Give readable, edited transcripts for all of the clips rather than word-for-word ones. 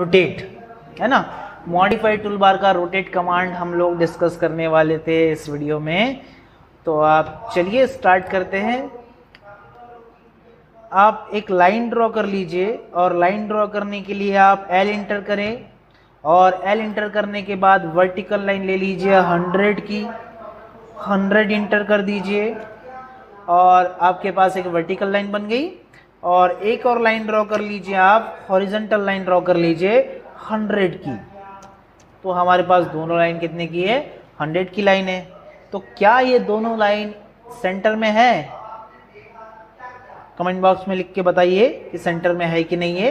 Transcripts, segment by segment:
Rotate, है ना। Modified tool bar का रोटेट कमांड हम लोग डिस्कस करने वाले थे इस वीडियो में, तो आप चलिए स्टार्ट करते हैं। आप एक लाइन ड्रॉ कर लीजिए और लाइन ड्रॉ करने के लिए आप L इंटर करें और L इंटर करने के बाद वर्टिकल लाइन ले लीजिए 100 की, 100 इंटर कर दीजिए और आपके पास एक वर्टिकल लाइन बन गई। और एक और लाइन ड्रॉ कर लीजिए, आप हॉरिजॉन्टल लाइन ड्रॉ कर लीजिए 100 की। तो हमारे पास दोनों लाइन कितने की है, 100 की लाइन है। तो क्या ये दोनों लाइन सेंटर में है? कमेंट बॉक्स में लिख के बताइए कि सेंटर में है कि नहीं है।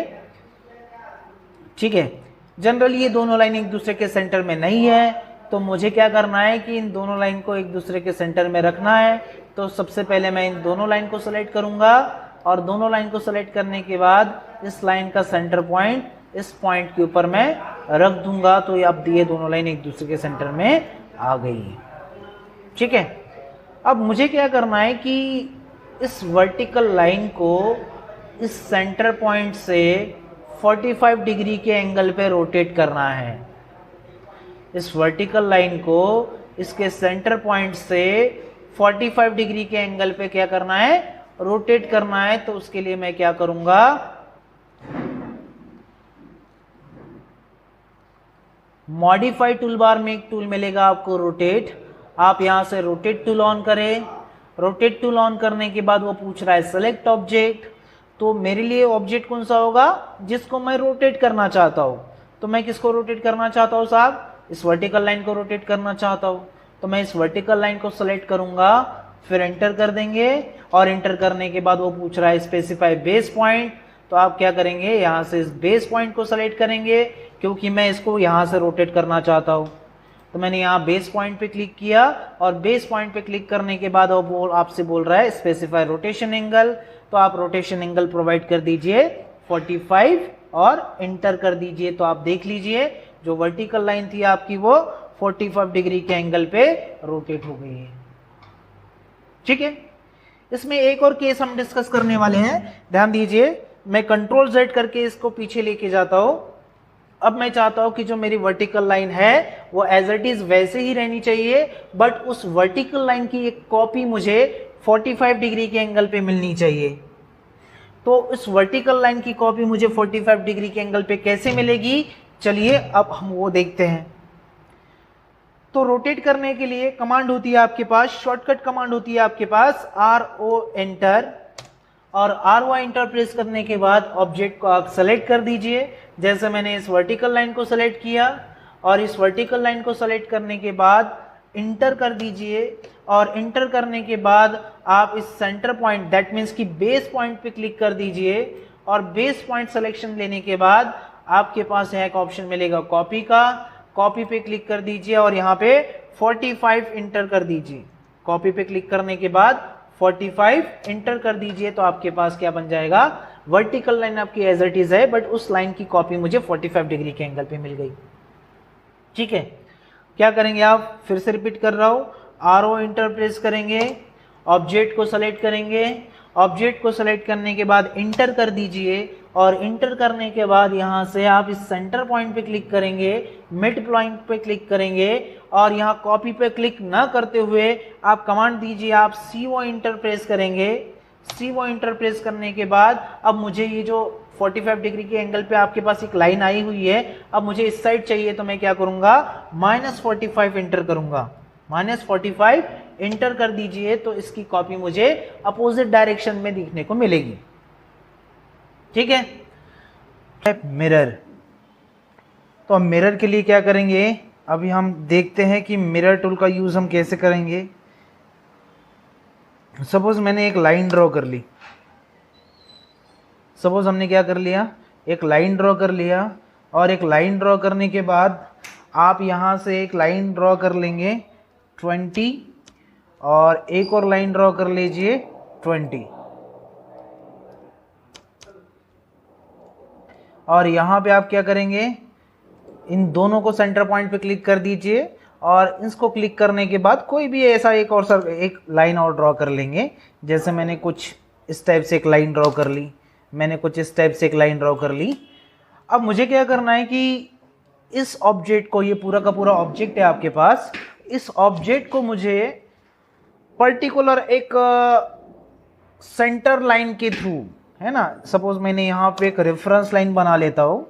ठीक है, जनरली ये दोनों लाइन एक दूसरे के सेंटर में नहीं है, तो मुझे क्या करना है कि इन दोनों लाइन को एक दूसरे के सेंटर में रखना है। तो सबसे पहले मैं इन दोनों लाइन को सेलेक्ट करूंगा और दोनों लाइन को सेलेक्ट करने के बाद इस लाइन का सेंटर पॉइंट इस पॉइंट के ऊपर मैं रख दूंगा। तो अब ये दोनों लाइन एक दूसरे के सेंटर में आ गई। ठीक है, अब मुझे क्या करना है कि इस वर्टिकल लाइन को इस सेंटर पॉइंट से 45 डिग्री के एंगल पे रोटेट करना है। इस वर्टिकल लाइन को इसके सेंटर पॉइंट से 45 डिग्री के एंगल पे क्या करना है, रोटेट करना है। तो उसके लिए मैं क्या करूंगा, मॉडिफाई टूल बार में एक टूल मिलेगा आपको रोटेट। आप यहां से रोटेट टूल ऑन करें। रोटेट टूल ऑन करने के बाद वो पूछ रहा है सेलेक्ट ऑब्जेक्ट। तो मेरे लिए ऑब्जेक्ट कौन सा होगा, जिसको मैं रोटेट करना चाहता हूं। तो मैं किसको रोटेट करना चाहता हूं साहब, इस वर्टिकल लाइन को रोटेट करना चाहता हूं। तो मैं इस वर्टिकल लाइन को सेलेक्ट करूंगा, फिर एंटर कर देंगे और एंटर करने के बाद वो पूछ रहा है स्पेसिफाई बेस पॉइंट। तो आप क्या करेंगे, यहां से इस बेस पॉइंट को सेलेक्ट करेंगे क्योंकि मैं इसको यहां से रोटेट करना चाहता हूं। तो मैंने यहाँ बेस पॉइंट पे क्लिक किया और बेस पॉइंट पे क्लिक करने के बाद वो आपसे बोल रहा है स्पेसिफाई रोटेशन एंगल। तो आप रोटेशन एंगल प्रोवाइड कर दीजिए 45 और एंटर कर दीजिए। तो आप देख लीजिए जो वर्टिकल लाइन थी आपकी वो 45 डिग्री के एंगल पे रोटेट हो गई है। ठीक है, इसमें एक और केस हम डिस्कस करने वाले हैं, ध्यान दीजिए। मैं कंट्रोल Z करके इसको पीछे लेके जाता हूं। अब मैं चाहता हूं कि जो मेरी वर्टिकल लाइन है वो एज इट इज वैसे ही रहनी चाहिए, बट उस वर्टिकल लाइन की एक कॉपी मुझे 45 डिग्री के एंगल पे मिलनी चाहिए। तो इस वर्टिकल लाइन की कॉपी मुझे 45 डिग्री के एंगल पे कैसे मिलेगी, चलिए अब हम वो देखते हैं। तो रोटेट करने के लिए कमांड होती है आपके पास, शॉर्टकट कमांड होती है आपके पास RO एंटर। और RO एंटर प्रेस करने के बाद ऑब्जेक्ट को आप सेलेक्ट कर दीजिए। जैसे मैंने इस वर्टिकल लाइन को सेलेक्ट किया और इस वर्टिकल लाइन को सेलेक्ट करने के बाद इंटर कर दीजिए। और इंटर करने के बाद आप इस सेंटर पॉइंट दैट मीन्स कि बेस पॉइंट पे क्लिक कर दीजिए। और बेस पॉइंट सिलेक्शन लेने के बाद आपके पास यहाँ एक ऑप्शन मिलेगा कॉपी का। कॉपी पे क्लिक कर दीजिए और यहाँ पे 45 इंटर कर दीजिए। कॉपी पे क्लिक करने के बाद 45 इंटर कर दीजिए। तो आपके पास क्या बन जाएगा, वर्टिकल लाइन आपकी एज इट इज है, बट उस लाइन की कॉपी मुझे 45 डिग्री के एंगल पे मिल गई। ठीक है, क्या करेंगे आप, फिर से रिपीट कर रहा हूं, RO इंटर प्रेस करेंगे, ऑब्जेक्ट को सेलेक्ट करेंगे। ऑब्जेक्ट को सेलेक्ट करने के बाद इंटर कर दीजिए और इंटर करने के बाद यहां से आप इस सेंटर पॉइंट पे क्लिक करेंगे, मिड पॉइंट पे क्लिक करेंगे और यहां कॉपी पे क्लिक ना करते हुए आप कमांड दीजिए, आप CO इंटर प्रेस करेंगे। CO इंटर प्रेस करने के बाद अब मुझे ये जो 45 डिग्री के एंगल पे आपके पास एक लाइन आई हुई है, अब मुझे इस साइड चाहिए। तो मैं क्या करूंगा, -45 इंटर करूंगा। -45 इंटर कर दीजिए तो इसकी कॉपी मुझे अपोजिट डायरेक्शन में दिखने को मिलेगी। ठीक है, मिरर। तो अब मिरर के लिए क्या करेंगे, अभी हम देखते हैं कि मिरर टूल का यूज हम कैसे करेंगे। सपोज मैंने एक लाइन ड्रॉ कर ली। सपोज हमने क्या कर लिया, एक लाइन ड्रॉ कर लिया और एक लाइन ड्रॉ करने के बाद आप यहां से एक लाइन ड्रॉ कर लेंगे 20 और एक और लाइन ड्रॉ कर लीजिए 20। और यहां पे आप क्या करेंगे, इन दोनों को सेंटर पॉइंट पे क्लिक कर दीजिए और इसको क्लिक करने के बाद कोई भी ऐसा एक लाइन और ड्रॉ कर लेंगे। जैसे मैंने कुछ इस टाइप से एक लाइन ड्रॉ कर ली, मैंने कुछ इस टाइप से एक लाइन ड्रॉ कर ली। अब मुझे क्या करना है कि इस ऑब्जेक्ट को, ये पूरा का पूरा ऑब्जेक्ट है आपके पास, इस ऑब्जेक्ट को मुझे पर्टिकुलर एक सेंटर लाइन के थ्रू, है ना, सपोज मैंने यहाँ पे एक रेफरेंस लाइन बना लेता हूँ,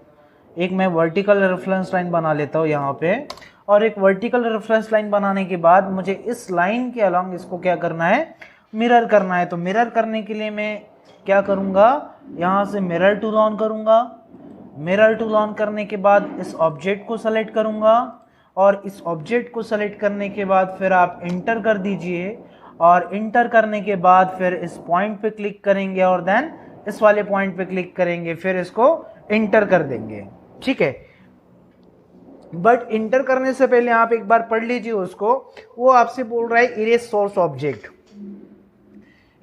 एक मैं वर्टिकल रेफरेंस लाइन बना लेता हूँ यहाँ पे, और एक वर्टिकल रेफरेंस लाइन बनाने के बाद मुझे इस लाइन के अलॉन्ग इसको क्या करना है, मिरर करना है। तो मिरर करने के लिए मैं क्या करूँगा, यहाँ से मिरर टूल ऑन करूँगा। मिरर टूल ऑन करने के बाद इस ऑब्जेक्ट को सेलेक्ट करूँगा, और इस ऑब्जेक्ट को सेलेक्ट करने के बाद फिर आप इंटर कर दीजिए, और इंटर करने के बाद फिर इस पॉइंट पे क्लिक करेंगे और देन इस वाले पॉइंट पे क्लिक करेंगे, फिर इसको इंटर कर देंगे, ठीक है। बट इंटर करने से पहले आप एक बार पढ़ लीजिए उसको, वो आपसे बोल रहा है erase source object,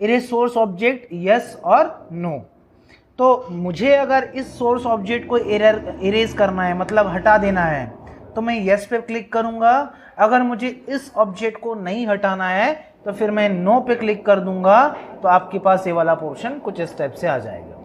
erase source object yes और नो। तो मुझे अगर इस सोर्स ऑब्जेक्ट को इरेज करना है, मतलब हटा देना है, तो मैं यस पे क्लिक करूंगा। अगर मुझे इस ऑब्जेक्ट को नहीं हटाना है तो फिर मैं नो पे क्लिक कर दूंगा, तो आपके पास ये वाला पोर्शन कुछ इस टाइप से आ जाएगा,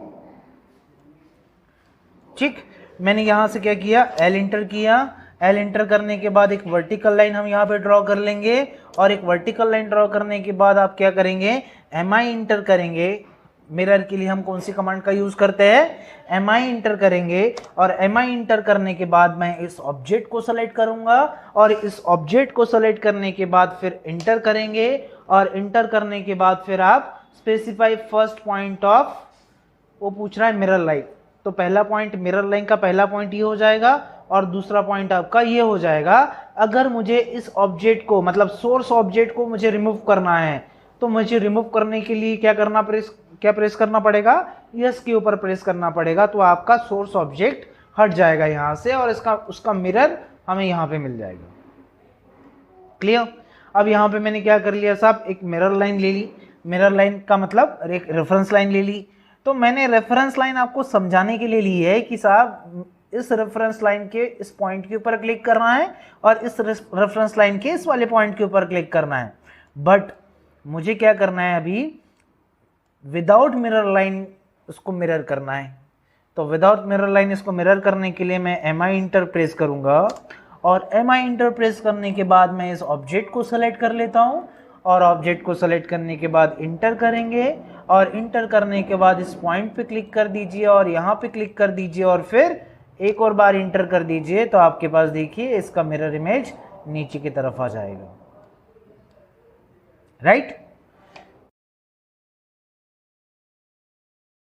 ठीक। मैंने यहां से क्या किया, एल इंटर किया। एल इंटर करने के बाद एक वर्टिकल लाइन हम यहाँ पे ड्रॉ कर लेंगे, और एक वर्टिकल लाइन ड्रॉ करने के बाद आप क्या करेंगे, एम आई इंटर करेंगे। मिरर के लिए हम कौन सी कमांड का यूज करते हैं, एम आई इंटर करेंगे, और एम आई इंटर करने के बाद मैं इस ऑब्जेक्ट को सेलेक्ट करूंगा, और इस ऑब्जेक्ट को सेलेक्ट करने के बाद फिर इंटर करेंगे, और इंटर करने के बाद फिर आप स्पेसिफाई फर्स्ट पॉइंट ऑफ, वो पूछ रहा है मिरर लाइन, तो पहला पॉइंट मिरर लाइन का पहला पॉइंट ये हो जाएगा, और दूसरा पॉइंट आपका ये हो जाएगा। अगर मुझे इस ऑब्जेक्ट को, मतलब सोर्स ऑब्जेक्ट को मुझे रिमूव करना है, तो मुझे रिमूव करने के लिए क्या प्रेस करना पड़ेगा, यस के ऊपर प्रेस करना पड़ेगा, तो आपका सोर्स ऑब्जेक्ट हट जाएगा यहाँ से, और उसका मिरर हमें यहाँ पे मिल जाएगा। क्लियर। अब यहाँ पे मैंने क्या कर लिया साहब, एक मिरर लाइन ले ली। मिरर लाइन का मतलब एक रेफरेंस लाइन ले ली। तो मैंने रेफरेंस लाइन आपको समझाने के लिए ली है कि साहब इस रेफरेंस लाइन के इस पॉइंट के ऊपर क्लिक करना है, और इस रेफरेंस लाइन के इस वाले पॉइंट के ऊपर क्लिक करना है। बट मुझे क्या करना है, अभी विदाउट मिरर लाइन उसको मिरर करना है। तो विदाउट मिरर लाइन इसको मिरर करने के लिए मैं एम आई इंटर प्रेस करूंगा, और एम आई इंटर प्रेस करने के बाद मैं इस ऑब्जेक्ट को सेलेक्ट कर लेता हूं, और ऑब्जेक्ट को सेलेक्ट करने के बाद इंटर करेंगे, और इंटर करने के बाद इस पॉइंट पे क्लिक कर दीजिए, और यहाँ पे क्लिक कर दीजिए, और फिर एक और बार इंटर कर दीजिए, तो आपके पास देखिए इसका मिरर इमेज नीचे की तरफ आ जाएगा, राइट।